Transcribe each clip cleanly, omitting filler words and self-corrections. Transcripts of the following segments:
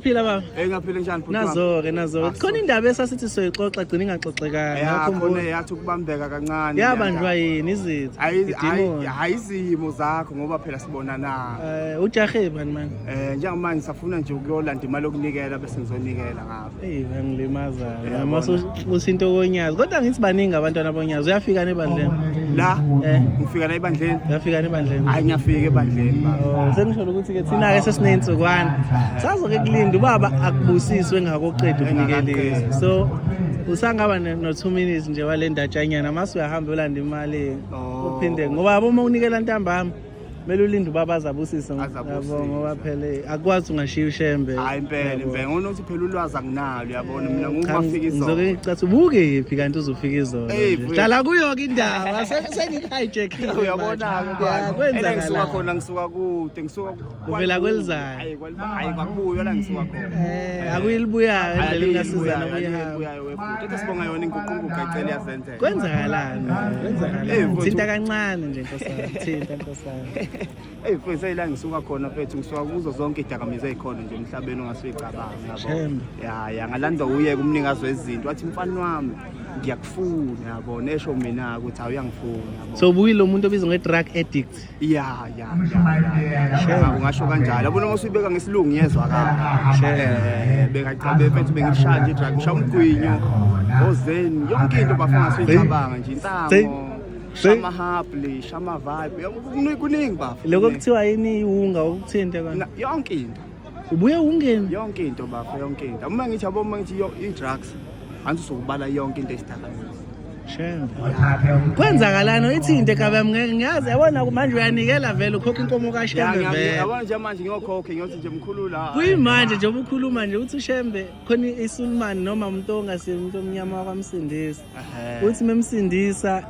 Phila baba. Ngaphila njani futhi? Nazo. Khona indaba esasithi soyixoxa gcina ingaxoxekanga. Yakho yathi ukubambeka kancane. Yabanjwa yini izitho? Ayizimo zakho ngoba phela sibonana. Ujahe bani man? Njengamanje ngisafuna nje ukuyolanda imali yokunikela bese ngizonikela ngapha. Ngilimaza. Mase usinto konyazi. Kodwa ngithi baningi abantwana bonyazi. Uyafika nebandleni. La? Ngifika la ebandleni. Uyafika nebandleni. Hayi ngiyafika ebandleni baba. Sengisho ukuthi ke thina ke sesinensukwana. Sazoke kulinda ubaba akubusiswe ngakoqeda ukunikelisa. So usangaba no 2 minutes nje wale ndatshanyana mase uyahamba ulanda imali uphinde ngoba uma unikela ntambama mele ulinde ubaba azabusise yabo ngoba phela akwazi ungashiya ushembe. Hayi impela ngonothi phela ulwazi akunalo uyabona mina ngumafika izolo. Ngizoke ngicathi ubuke yiphi kanti uzofika izolo. Hlala kuyo ke indaba sengihijackile uyabona ke kwenza ngisuka khona ngisuka kude ngisuka uvela kwelizayo. Hayi kwakuyo la ngisuka khona. Akuyilibuya endlela engasizana uyayo webhuti ethi sibonga yona inguqunguqa icela yazenzela. Kwenzakalani? Thinta kancane nje nkosana. Thinta nkosana. Mfethu la ngisuka khona mfethu ngisuka kuzo zonke idakamizwe ezikhona nje emhlabeni ongasuyicabanga yabo. Ya ngalanda uyeke umnikazi wezinto wathi mfana wami ngiyakufuna yabo nesho mina ukuthi awuyangifuna yabo. So ubuyile umuntu obizwa nge-drug addict. Ya. Ungasho kanjalo. Yabona uma usibeka ngesilungu yezwa kahle. Bekachabe mfethu bengishaya nje drug ngisha umgwinyo ozeni yonke into bafanga suyicabanga nje insango. Shama happily, shama vibe. Kuningi bafu. Lokho kuthiwa yini iwunga ukuthinte kana? Yonke into. Ubuye ungeni? Yonke into bafu, yonke into. Uma ngithi yabo uma ngithi i-drugs, anti sokubala yonke into esidakamizwa. Shembe. Kwenzakalana ithinte kabam ngeke ngiyazi yabona manje uyanikela vele ukhokha inkomo kaShembe vele. Yabona nje manje ngiyokhokha ngiyothi nje mkhulula. Kuyimanje nje ubukhuluma nje uthi uShembe khona iSulman noma umuntu ongasiyo umuntu omnyama wakwamsindisa. Uthi memsindisa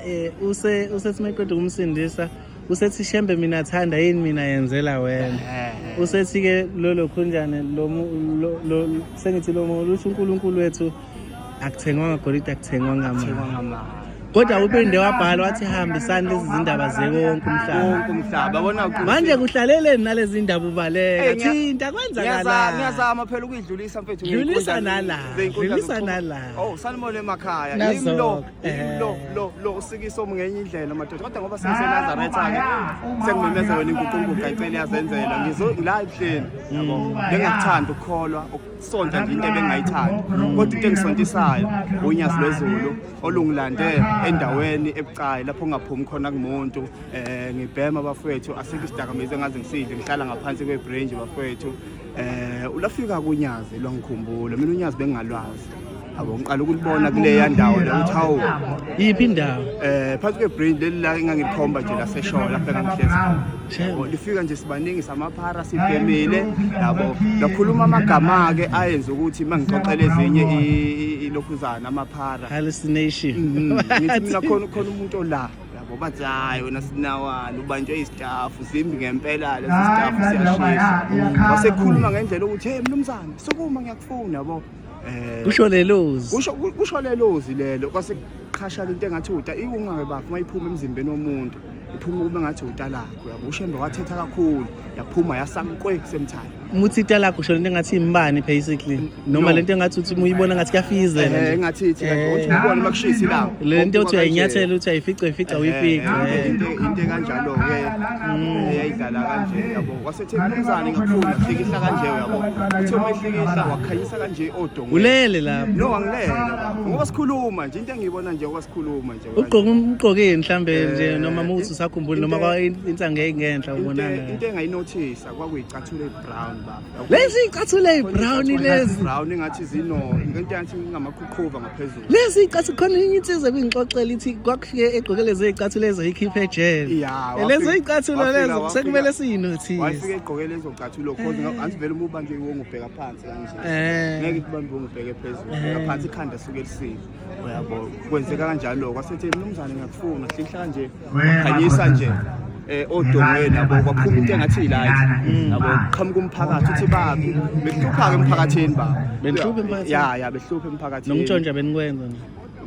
usethi mayiqeda ukumsindisa usethi Shembe mina athanda yini mina yenzela wena. Usethi ke lolo khunjane lo sengithi lo lusho uNkulunkulu wethu akuthengwanga golide akuthengwa ngama. Kodwa uphinde wabhala wathi hambisani lezi zindaba zonke umhlaba bona manje kuhlaleleni nalezi indaba ubaleka thinta kwenzakalana. Ngiyazama phela ukuyidlulisa mfethu dlulisa nala sanimole emakhaya lo usikiso ngenye indlela madoda kodwa ngoba sengiseNazaretha ke sengimemeza wena inguqunguqa icela yazenzela ngizila ebuhleni yabo bengakuthanda ukukholwa ukusonta nje into ebengayithanda kodwa into engisontisayo unyazi lwezulu olungilande endaweni ebucayi lapho ungaphumi khona kumuntu ngibhema bafowethu asikho isidakamizwe ngaze ngisidle ngihlala ngaphansi kwebridge bafowethu ulafika kunyazi lwangikhumbula mina unyazi bengingalwazi abo ngiqala ukulibona kuleya ndawo la uthi hawu yiphi indawo phansi kwebridge leli la engangikhomba nje laseshola lapha engangihlezi yabo lifika nje sibaningi samaphara sibhemile yabo lakhuluma amagama ke ayenza ukuthi mangixoxela ezinye ilokhuzana amaphara hallucination ngithi mina khona umuntu ola yabo bathi hayi wena sinawana ubanjwe istaff zimbi ngempela lesi staff siyashisa wasekhuluma ngendlela ukuthi hey mnumzane sokuma ngiyakufuna yabo kusho lelozi lelo kwasekuqhasha into engathi uta ikungabe bafu mayiphuma emzimbeni womuntu iphuma kube ngathi utalakho yabo uShembe wathetha kakhulu yaphuma yasanqwe kusemthana umuthi italakho usho lento engathi imbani basically noma lento engathi uthi uyibona ngathi kuyafizela engathi ithi uthi ubone makushisa ilanga lento uthi uyinyathela uthi ayifica uyifica into kanjalo ke eyayidlala kanje yabo wasethe umzane ngakufuna hlikihla kanje yabo uthi uma ihlikihla wakhanyisa kanje odongo ulele lapho no angilele ngoba sikhuluma nje into engiyibona nje okwasikhuluma nje ugqokeni mhlambe nje noma muthi usakhumbula noma kwa insange engenhla ubonana into engayinothisa kwakuyicathulo ebrown baba lezi icathulo ebrown lezi brown engathi zino into yathi ngamakhukhuva ngaphezulu lezi icathulo khona inyithize bengixoxela ithi kwakufike egqokele ezicathulo lezo ikhiphe ejele lezo icathulo lezo sekumele siyinothise wafike egqokele lezo cathulo cause anti vele umuba nje ngubheka phansi kanje ngeke kubambe ngubheke phezulu ubheka phansi ikhanda suke lisile uyabo kwenzeka kanjalo kwasethi mnumzane ngakufuna hlihla kanje khanyisa nje odongweni yabo kwaphuma into engathi ilight yabo qhamuka umphakathi uthi babi behlupha ke emphakathini baba behlupha emphakathini ya behlupha emphakathini nomntshontsha benikwenza nje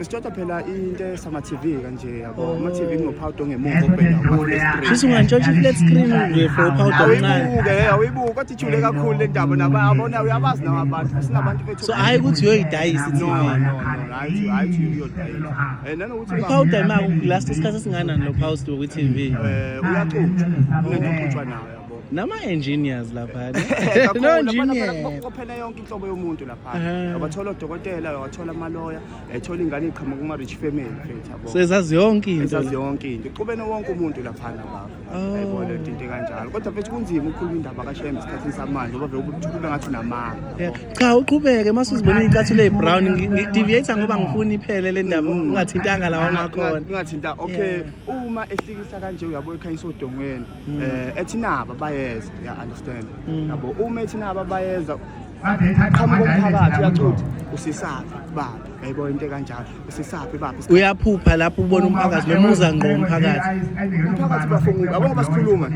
besithatha phela into esama TV kanje yabo ama TV nginophawudo ngemuva obheka Shisa ungantshontsha i-flat screen for uphawudo omncane. Awibuke kodwa ijule kakhulu le ndaba nababona uyabazi nawo abantu sinabantu bethu So hayi ukuthi uyoyidayisa i-TV. hayi uyodayisa nanokuthi Uphawudo imali last isikhathi esinganani lo phawudo kwi-TV. uyaxutshwa unoxutshwa nawo yabo Nama-engineers lapha. Kuphela yonke inhlobo yomuntu lapha abathola odokotela abathola amaloya ethola ingane iqhamuka kuma-rich family mfethu yabo Sezazi yonke into. ezazi yonke into iqhubene wonke umuntu laphana baba ayibona into kanjalo kodwa mfethu kunzima ukukhuluma indaba kaShembe esikhathini samanje ngoba vele kube ngathi namanga cha uqhubeke mase uzibona icathulo eBrown ngideviate ngoba ngifuna iphele le ndaba ungathintanga lawa ngakhona ungathinta okay uma ehlikisa kanje uyabo ekhanyisa odongweni ethi naba bayeza ya understand yabo uma ethi naba bayeza qhamuka umphakathi uyachuthi usisaphi baba yayibona into kanjalo usisaphi baba uyaphupha lapho ubona umphakathi noma uza ngqo umphakathi bafunga yabo ngoba sikhuluma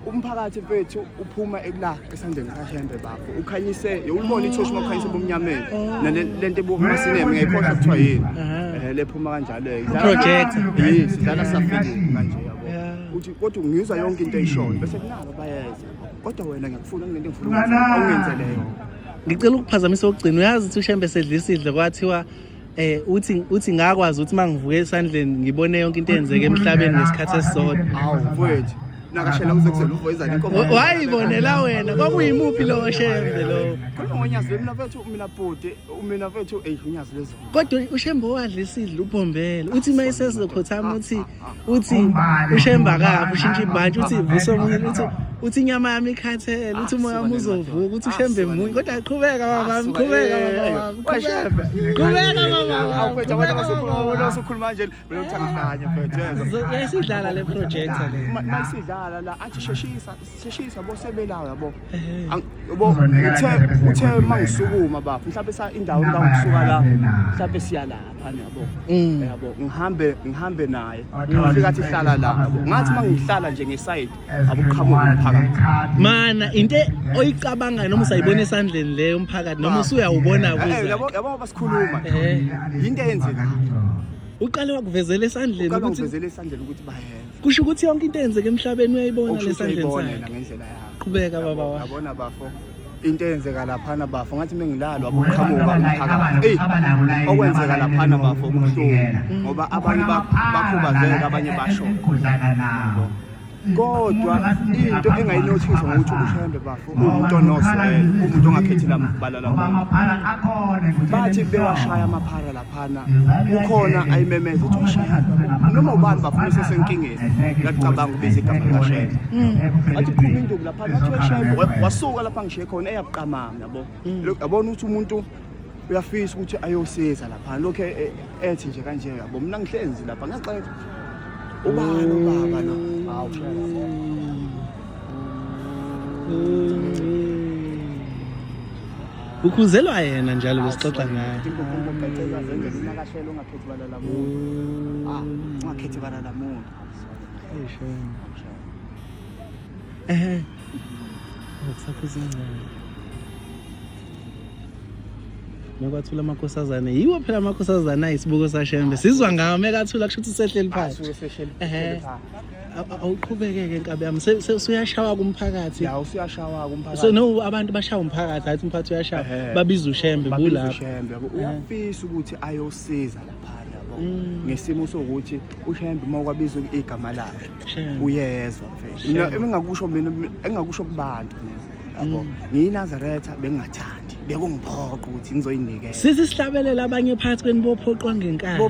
umphakathi mfethu uphuma ekula esandleni kaShembe baba ukhanyise uyibona ithoshi makhanyise bomnyameni nalento ebuka sinema ngiyikhohlwa kuthiwa yini lephuma kanjalo project sidlala safike kanje yabo uthi kodwa ngizwa yonke into eyishona bese kunaba bayeza kodwa wena ngiyakufuna kunento engifuna awungenzeleyo ngicela ukuphazamisa ukugcina uyazi ukuthi uShembe sedla isidlo kwathiwa uthi ngakwazi ukuthi mangivuke esandleni ngibone yonke into eyenzeke emhlabeni ngesikhathi esisodwa mfowethu nakashela kuze kuzela uvoyizana inkomo wayibonela wena kwakuyimuphi lo Shembe lo khona ngonyazwe mina bhuti mina mfethu unyazi lezo kodwa uShembe wadla isidlo ubhombela uthi mayisezokhothama uthi uShembe akafu ushintsha ibhantshi uthi vusomunye uthi inyama yami ikhathele uthi umoya wami uzovuka uthi uShembe munye kodwa aqhubeka baba qhubeka baba usukhuluma nje lo uthanganya mfethu yasidlala le project le mayisidlala la athi sheshisa bosebelayo yabo yabo uthe mangisukuma baba mhlawumbe indawo ngikusuka la mhlawumbe siya lapha yabo ngihambe naye ufika athi hlala la ngathi mangihlala nje ngeside abuqhamuka umphakathi mana into oyicabanga noma usayibona esandleni leyo umphakathi noma usuyawubona kuze yabo basikhuluma into eyenzeka uqale wakuvezela esandleni ukuthi ukuthi bayenza kusho ukuthi yonke into eyenzeke emhlabeni uyayibona lesandleni sakhe ngendlela yakho qhubeka baba yabona bafo into eyenzeka laphana bafo ngathi mengilalo abuqhamuka umphakathi okwenzeka laphana bafo kubuhlungu ngoba abanye bakhubazeka abanye basho kodwa into engayinothisa ngokuthi uShembe bafo umuntu onoswele umuntu ongakhethela mbalala bathi bewashaya amaphara laphana ukhona ayimemeza ukuthi uShembe noma ubani bafuna sesenkingeni ngiyacabanga ubeze igama likaShembe athi phuma induku laphana athi uShembe wasuka lapha ngishiye khona eyabuqamama yabo yabona ukuthi umuntu uyafisa ukuthi ayosiza lapha lokho ethi nje kanje yabo mina ngihlenzi lapha ngaxela ubaba no hawu ukhuzelwa yena njalo besixoxa ngaye ungakhethi balala muntu Nokwathula amakhosazana yiwo phela amakhosazana ayisibuko saShembe sizwa ngawo mekathula kusho ukuthi usehleli phansi awuqhubekeke nkabe yami usuyashawa kumphakathi usuyashawa kumphakathi so no abantu bashaya umphakathi athi umphakathi uyashawa babiza uShembe bulapha uyafisa ukuthi ayosiza lapha yabo ngesimo sokuthi uShembe mawukabiza igama lakhe uyezwa mfethu engakusho mina engakusho kubantu yabo ngiyinazaretha bengingathandi bekungiphoqa ukuthi ngizoyinikeza sisihlabelela abanye phansi kweni bophoqwa ngenkani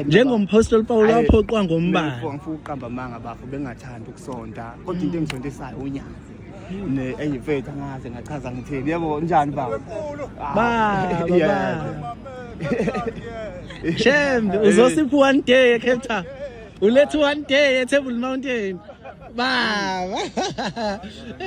njengompostoli Paul waphoqwa ngombani ngifuna ukuqamba amanga bafo bengathandi ukusonta kodwa into engisontisayo unyazi eyifethu angaze ngachaza ngithini yebo njani baba Shembe uzosipha one day eCape Town ulethe one day eTable Mountain baba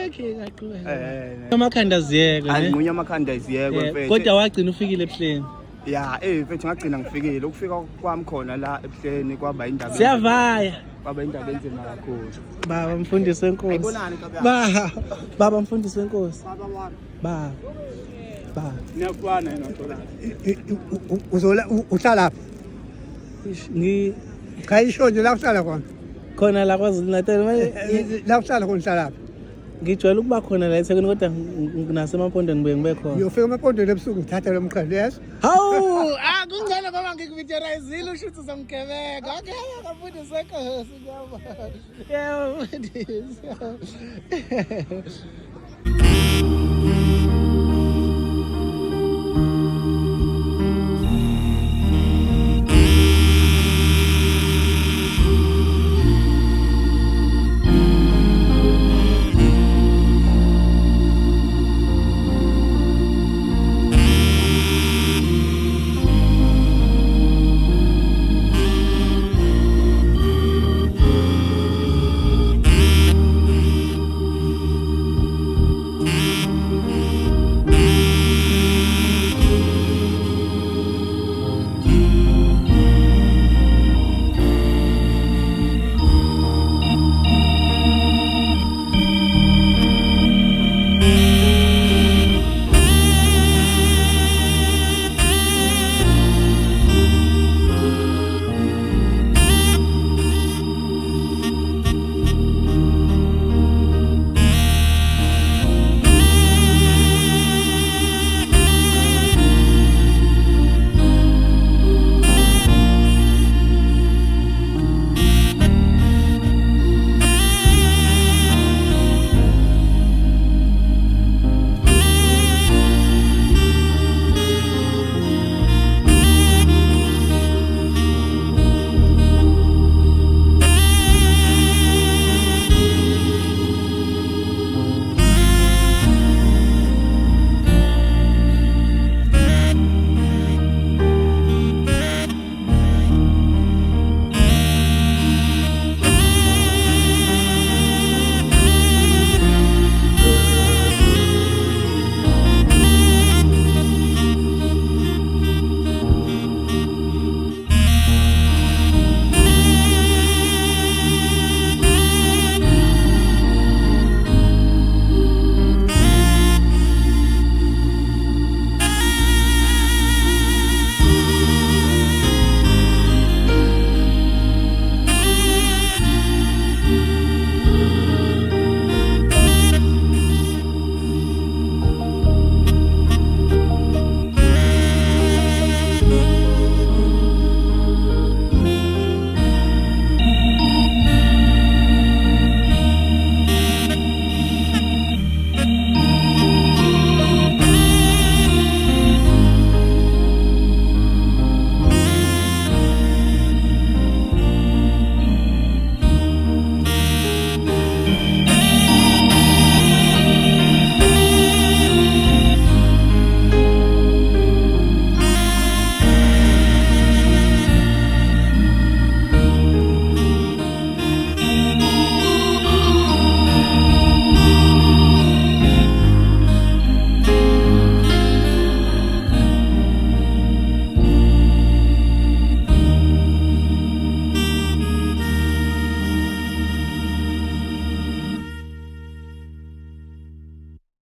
okay ngaqhubeka amakhanda ziyeke angimunye amakhanda ziyeke mfethu kodwa wagcina ufikile ebuhleni ya mfethu ngagcina ngifikile ukufika kwami khona la ebuhleni kwaba indaba siyavaya kwaba indaba enzima kakhulu baba mfundisi wenkosi ayibonani kababa baba mfundisi wenkosi baba niyakwana yena uthola uzola uhlala Khayisho nje la kuhlala khona. khona la KwaZulu Natal La kuhlala khona uhlala. ngijwayele ukuba khona la eThekwini kodwa nasemapondweni ngibuye ngibe khona. Uyofika emapondweni ebusuku ngithatha lo mqhele yes. Hawu, kungcono ngoba ngikuvideoyizile ushuthi uzongigebeka. Okay, akafundise sekhosi ngiyabona. Yeah,